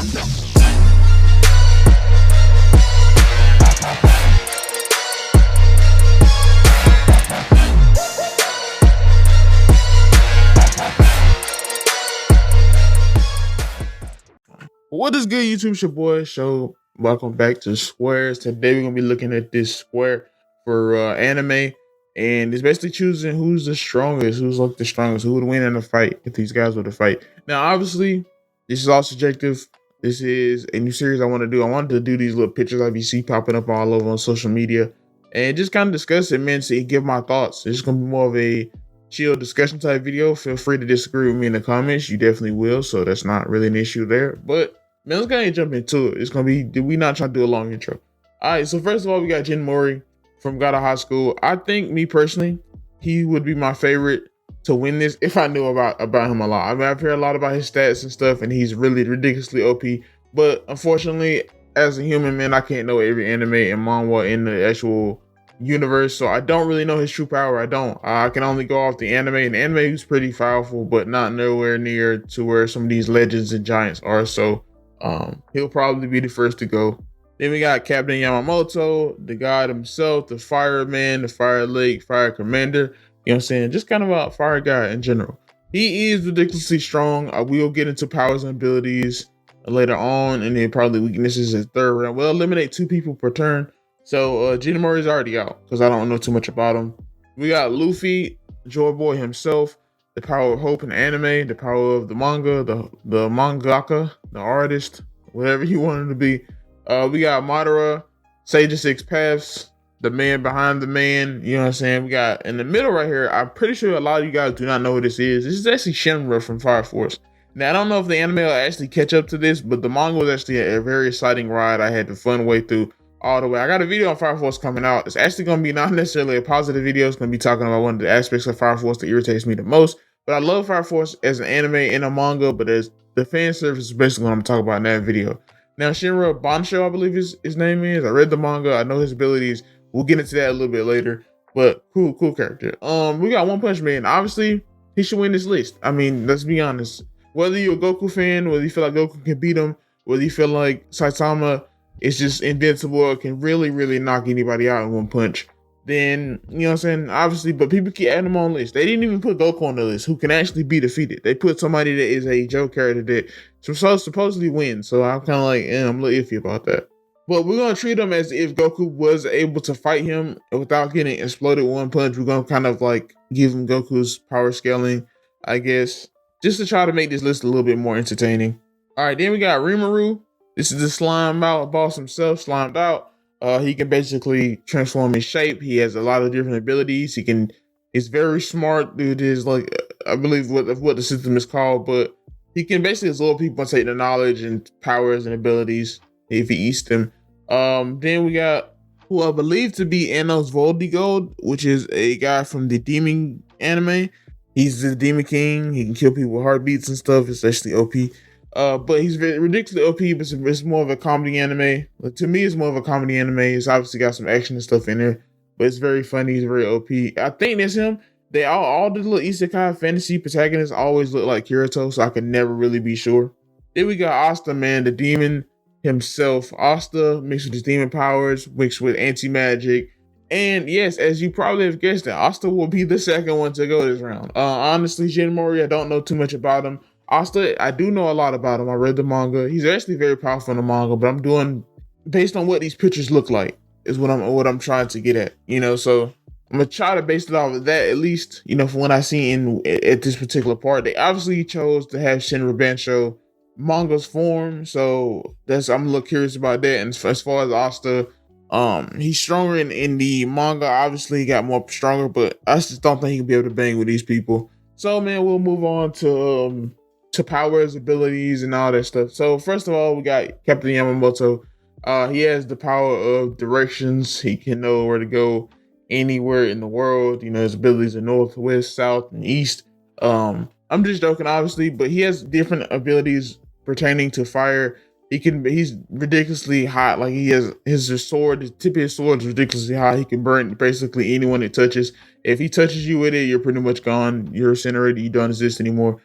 What is good, YouTube? It's your boy Show. Welcome back to Squares. Today we're gonna be looking at this square for anime, and it's basically choosing who's the strongest, who's like the strongest, who would win in a fight if these guys were to fight. Now, obviously, this is all subjective. This is a new series I want to do. I wanted to do these little pictures that you see popping up all over on social media, and just kind of discuss it, man. See, give my thoughts. It's gonna be more of a chill discussion type video. Feel free to disagree with me in the comments. You definitely will, so that's not really an issue there, but man, let's go ahead and jump into it. It's gonna be, we not trying to do a long intro. All right, so first of all, we got Jin Mori from God of High School. I think, me personally, he would be my favorite to win this if I knew about him a lot. I mean, I've heard a lot about his stats and stuff, and he's really ridiculously OP. But unfortunately, as a human, man, I can't know every anime and manga in the actual universe, so I don't really know his true power. I can only go off the anime, and the anime is pretty powerful, but not nowhere near to where some of these legends and giants are. So he'll probably be the first to go. Then we got Captain Yamamoto, the god himself, the fireman, the fire lake, fire commander. You know what I'm saying? Just kind of a fire guy in general. He is ridiculously strong. I will get into powers and abilities later on, and then probably weaknesses in third round. We'll eliminate 2 people per turn. So Jin Mori is already out because I don't know too much about him. We got Luffy, Joy Boy himself, the power of hope in anime, the power of the manga, the mangaka, the artist, whatever you want him to be. We got Madara, Sage of Six Paths, the man behind the man. You know what I'm saying? We got in the middle right here. I'm pretty sure a lot of you guys do not know who this is. This is actually Shinra from Fire Force. Now, I don't know if the anime will actually catch up to this, but the manga was actually a very exciting ride. I had the fun way through all the way. I got a video on Fire Force coming out. It's actually going to be not necessarily a positive video. It's going to be talking about one of the aspects of Fire Force that irritates me the most. But I love Fire Force as an anime and a manga, but as the fan service is basically what I'm talking about in that video. Now, Shinra Bansho, I believe his name is. I read the manga. I know his abilities. We'll get into that a little bit later. But cool character. We got One Punch Man. Obviously, he should win this list. I mean, let's be honest. Whether you're a Goku fan, whether you feel like Goku can beat him, whether you feel like Saitama is just invincible or can really knock anybody out in one punch, then, you know what I'm saying? Obviously, but people keep adding them on lists. They didn't even put Goku on the list, who can actually be defeated. They put somebody that is a joke character that supposedly wins. So I'm kind of like, I'm a little iffy about that. But we're going to treat him as if Goku was able to fight him without getting exploded one punch. We're going to kind of like give him Goku's power scaling, I guess, just to try to make this list a little bit more entertaining. All right, then we got Rimuru. This is the slime out boss himself, slimed out. He can basically transform his shape. He has a lot of different abilities. He's very smart. Dude is like, I believe what the system is called, but he can basically absorb people and take their knowledge and powers and abilities if he eats them. Then we got who I believe to be Anos Voldigold, which is a guy from the Demon anime. He's the Demon King. He can kill people with heartbeats and stuff. It's actually OP. But he's very ridiculously OP, but it's more of a comedy anime. Like, to me, it's more of a comedy anime. It's obviously got some action and stuff in there, but it's very funny. He's very OP. I think that's him. They all the little isekai fantasy protagonists always look like Kirito, so I could never really be sure. Then we got Asta, man, the demon himself. Asta mixed with his demon powers, mixed with anti-magic. And yes, as you probably have guessed, Asta will be the second one to go this round. Honestly, Jin Mori, I don't know too much about him. Asta, I do know a lot about him. I read the manga. He's actually very powerful in the manga, but I'm doing based on what these pictures look like is what I'm trying to get at. You know, so I'm gonna try to base it off of that, at least, you know, from what I see at this particular part. They obviously chose to have Shinra Bansho manga's form, so I'm a little curious about that. And as far as Asta, he's stronger in the manga. Obviously, he got more stronger, but I just don't think he can be able to bang with these people. So, man, we'll move on to powers, abilities, and all that stuff. So first of all, we got Captain Yamamoto. He has the power of directions. He can know where to go anywhere in the world. You know, his abilities are north, west, south, and east. I'm just joking, obviously, but he has different abilities pertaining to fire. He's ridiculously hot. Like, he has his sword, the tip of his sword is ridiculously hot. He can burn basically anyone it touches. If he touches you with it, you're pretty much gone. You're incinerated. You don't exist anymore.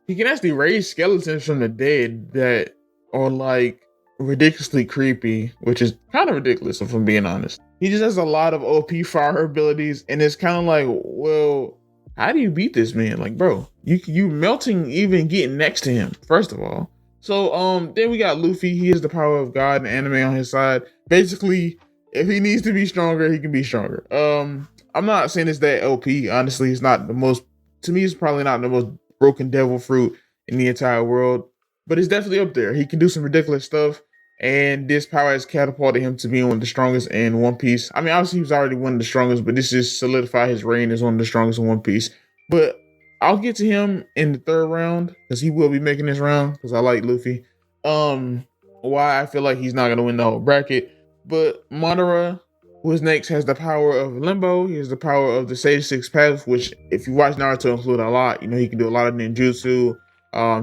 he can actually raise skeletons from the dead that are like ridiculously creepy, which is kind of ridiculous if I'm being honest. He just has a lot of OP fire abilities, and it's kind of like, well, how do you beat this man? Like, bro, you melting even getting next to him, first of all. So then we got Luffy. He has the power of God and anime on his side. Basically, if he needs to be stronger, he can be stronger. I'm not saying it's that OP. Honestly, it's not the most, to me, it's probably not the most broken devil fruit in the entire world, but it's definitely up there. He can do some ridiculous stuff, and this power has catapulted him to being one of the strongest in One Piece. I mean, obviously he was already one of the strongest, but this just solidified his reign as one of the strongest in One Piece. But I'll get to him in the third round because he will be making this round because I like Luffy. Why I feel like he's not gonna win the whole bracket, but Madara, who is next, has the power of Limbo. He has the power of the Sage Six Path, which if you watch Naruto include a lot. You know, he can do a lot of ninjutsu.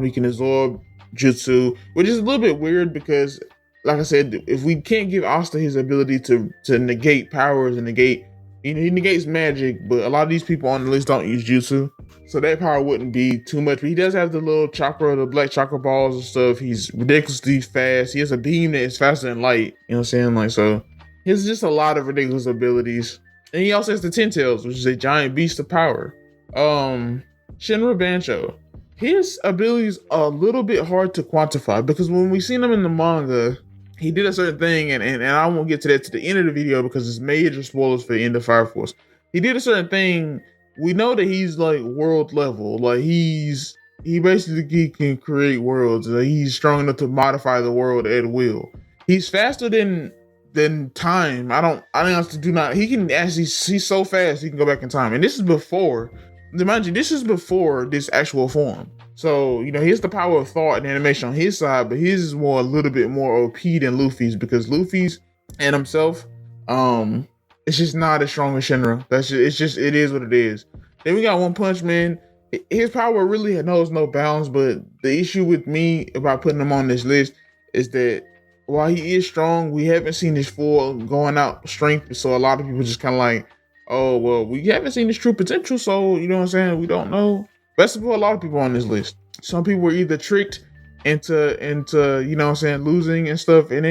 He can absorb jutsu, which is a little bit weird because, like I said, if we can't give Asta his ability to negate powers and negate, you know, he negates magic, but a lot of these people on the list don't use jutsu, so that power wouldn't be too much. But he does have the little chakra, the black chakra balls and stuff. He's ridiculously fast. He has a beam that is faster than light. You know what I'm saying? Like, so he has just a lot of ridiculous abilities. And he also has the Ten Tails, which is a giant beast of power. Shinra Bancho. His abilities are a little bit hard to quantify because when we seen him in the manga, he did a certain thing, and I won't get to that to the end of the video because it's major spoilers for the end of Fire Force. He did a certain thing. We know that he's like world level. Like he basically can create worlds. He's strong enough to modify the world at will. He's faster than time. I honestly do not. He can actually, he's so fast he can go back in time. And this is before, mind you, this is before this actual form. So, you know, he has the power of thought and animation on his side, but his is more a little bit more OP than Luffy's because Luffy's and himself, it's just not as strong as Shinra. It is what it is. Then we got One Punch Man. His power really knows no bounds, but the issue with me about putting him on this list is that while he is strong, we haven't seen his full going out strength. So a lot of people just kind of like, oh, well, we haven't seen his true potential. So, you know what I'm saying? We don't know. That's for a lot of people on this list. Some people were either tricked into you know what I'm saying, losing and stuff, and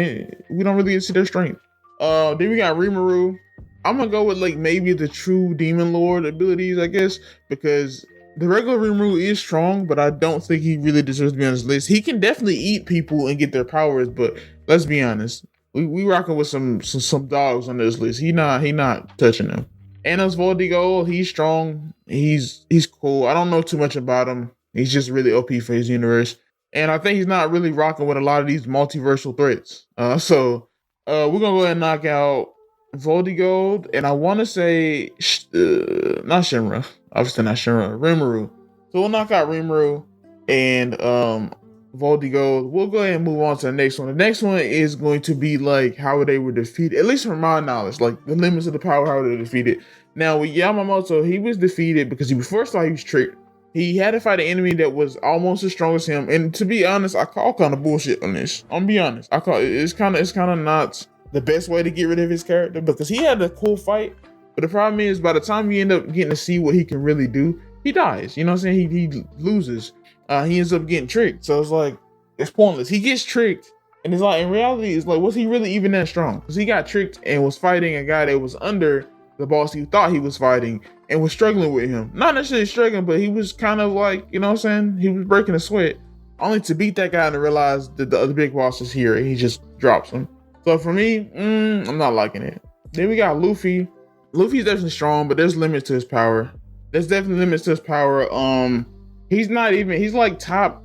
we don't really see their strength. Then we got Rimuru. I'm gonna go with like maybe the true Demon Lord abilities, I guess, because the regular Rimuru is strong, but I don't think he really deserves to be on this list. He can definitely eat people and get their powers, but let's be honest, we rocking with some dogs on this list. He not touching them. Anos Voldigold, he's strong. He's cool. I don't know too much about him. He's just really OP for his universe. And I think he's not really rocking with a lot of these multiversal threats. So we're going to go ahead and knock out Voldigold. And I want to say, not Shinra. Obviously not Shinra. Rimuru. So we'll knock out Rimuru and Voldigold. We'll go ahead and move on to the next one. The next one is going to be like how they were defeated, at least from my knowledge, like the limits of the power, how they were defeated. Now with Yamamoto, he was defeated because he first thought he was tricked. He had to fight an enemy that was almost as strong as him. And to be honest, I call kind of bullshit on this. I'm gonna be honest. I call it's kind of not the best way to get rid of his character because he had a cool fight. But the problem is by the time you end up getting to see what he can really do, he dies. You know what I'm saying? He loses. He ends up getting tricked. So it's like, it's pointless. He gets tricked. And it's like, in reality, it's like, was he really even that strong? Because he got tricked and was fighting a guy that was under the boss he thought he was fighting and was struggling with him. Not necessarily struggling, but he was kind of like, you know what I'm saying? He was breaking a sweat. Only to beat that guy and to realize that the other big boss is here and he just drops him. So for me, I'm not liking it. Then we got Luffy. Luffy's definitely strong, but there's limits to his power. There's definitely limits to his power. He's like top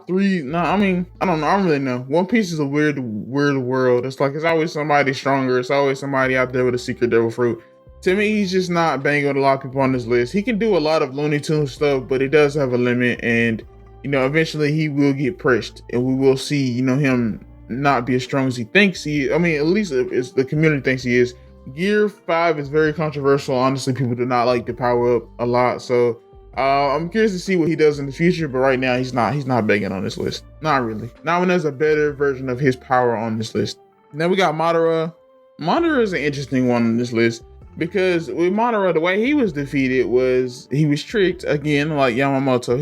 three. No, I mean, I don't know. I don't really know. One Piece is a weird world. It's like, it's always somebody stronger. It's always somebody out there with a secret devil fruit. To me, he's just not banging with a lot of people on this list. He can do a lot of Looney Tunes stuff, but he does have a limit. And, you know, eventually he will get pressed and we will see, you know, him not be as strong as he thinks he is. I mean, at least it's the community thinks he is. Gear 5 is very controversial. Honestly, people do not like to power up a lot. So I'm curious to see what he does in the future, but right now he's not begging on this list. Not really. Not when there's a better version of his power on this list. Then we got Madara. Madara is an interesting one on this list because with Madara, the way he was defeated was he was tricked again, like Yamamoto.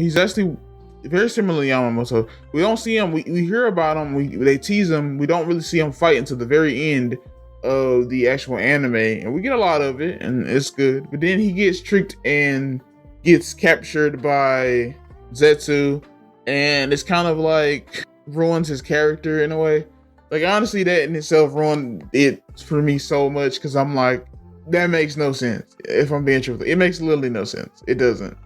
very similar to Yamamoto. We don't see him. We hear about him. They tease him. We don't really see him fight until the very end of the actual anime, and we get a lot of it, and it's good. But then he gets tricked and gets captured by Zetsu, and it's kind of like ruins his character in a way. Like honestly, that in itself ruined it for me so much because I'm like, that makes no sense. If I'm being truthful, it makes literally no sense. It doesn't.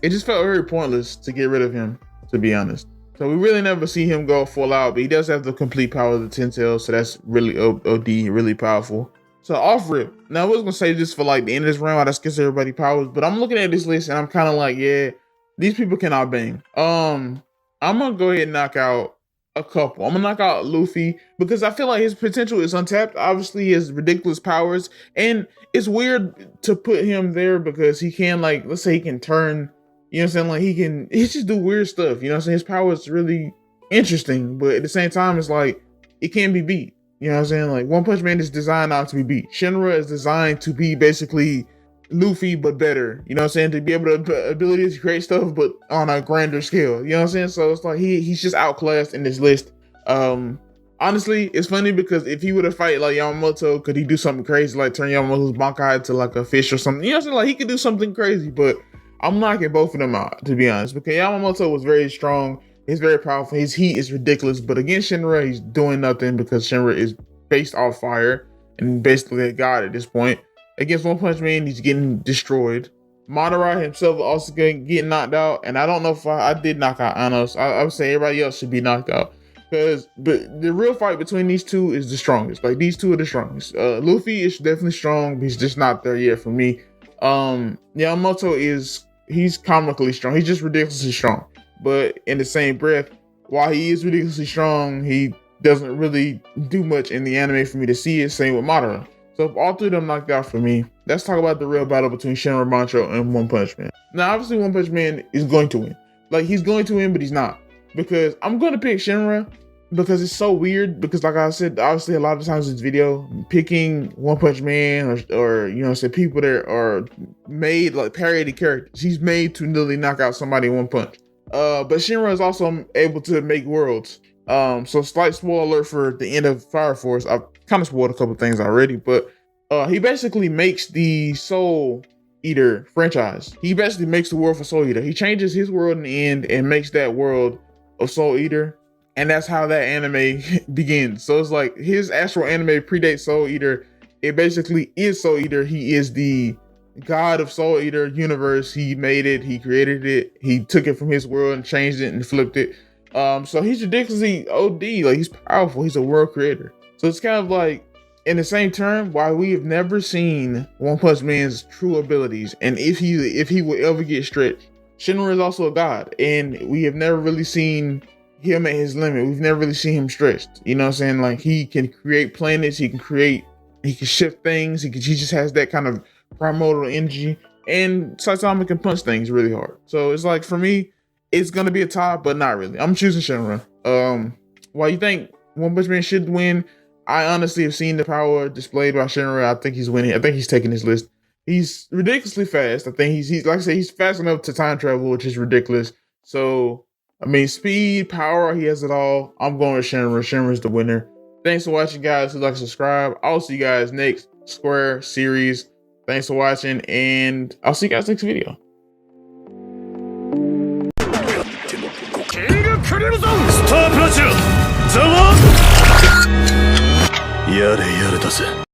It just felt very pointless to get rid of him, to be honest. So we really never see him go full out, but he does have the complete power of the 10 tails, so that's really OD, really powerful. So off rip. Now I was gonna say this for like the end of this round, that gives everybody powers, but I'm looking at this list and I'm kind of like, yeah, these people cannot bang. I'm gonna go ahead and knock out a couple. I'm gonna knock out Luffy because I feel like his potential is untapped. Obviously, he has ridiculous powers, and it's weird to put him there because he can, like, let's say he can turn. You know what I'm saying? Like he just do weird stuff. You know what I'm saying? His power is really interesting, but at the same time, it's like it can't be beat. You know what I'm saying? Like One Punch Man is designed not to be beat. Shinra is designed to be basically Luffy, but better. You know what I'm saying? To be able to ability to create stuff, but on a grander scale. You know what I'm saying? So it's like he's just outclassed in this list. Honestly, it's funny because if he would have fight like Yamamoto, could he do something crazy like turn Yamamoto's Bankai into like a fish or something? You know what I'm saying? Like he could do something crazy, but I'm knocking both of them out, to be honest, because Yamamoto was very strong. He's very powerful. His heat is ridiculous, but against Shinra, he's doing nothing because Shinra is based off fire and basically a god at this point. Against One Punch Man, he's getting destroyed. Madara himself also getting knocked out, and I don't know if I did knock out Anos. I would say everybody else should be knocked out. But the real fight between these two is the strongest. Like these two are the strongest. Luffy is definitely strong, but he's just not there yet for me. Yamamoto he's comically strong. He's just ridiculously strong. But in the same breath, while he is ridiculously strong, he doesn't really do much in the anime for me to see it. Same with Madara. So if all three of them knocked out for me, let's talk about the real battle between Shinra Mancho and One Punch Man. Now, obviously, One Punch Man is going to win. Like, he's going to win, but he's not. Because I'm going to pick Shinra because it's so weird. Because like I said, obviously, a lot of times in this video, picking One Punch Man or you know, say people that are made like parody characters. He's made to literally knock out somebody in one punch. But Shinra is also able to make worlds. So slight spoiler alert for the end of Fire Force. I've kind of spoiled a couple things already, but he basically makes the Soul Eater franchise. He basically makes the world for Soul Eater. He changes his world in the end and makes that world of Soul Eater. And that's how that anime begins. So it's like his actual anime predates Soul Eater. It basically is Soul Eater. He is the god of Soul Eater universe. He made it. He created it. He took it from his world and changed it and flipped it. So he's ridiculously OD. Like he's powerful. He's a world creator. So it's kind of like in the same term, while we have never seen One Punch Man's true abilities, and if he will ever get stretched, Shinra is also a god, and we have never really seen him at his limit. We've never really seen him stretched. You know what I'm saying? Like he can create planets, he can shift things, he just has that kind of primordial energy, and Saitama can punch things really hard. So it's like for me, it's gonna be a tie, but not really. I'm choosing Shinra. While you think One Punch Man should win, I honestly have seen the power displayed by Shinra. I think he's winning. I think he's taking this list. He's ridiculously fast. I think he's like I said, he's fast enough to time travel, which is ridiculous. So I mean, speed, power, he has it all. I'm going with Shinra. Shinra's the winner. Thanks for watching, guys. Who'd like to subscribe? I'll see you guys next Square series. Thanks for watching, and I'll see you guys next video. スタープラチナザワやれやれだぜ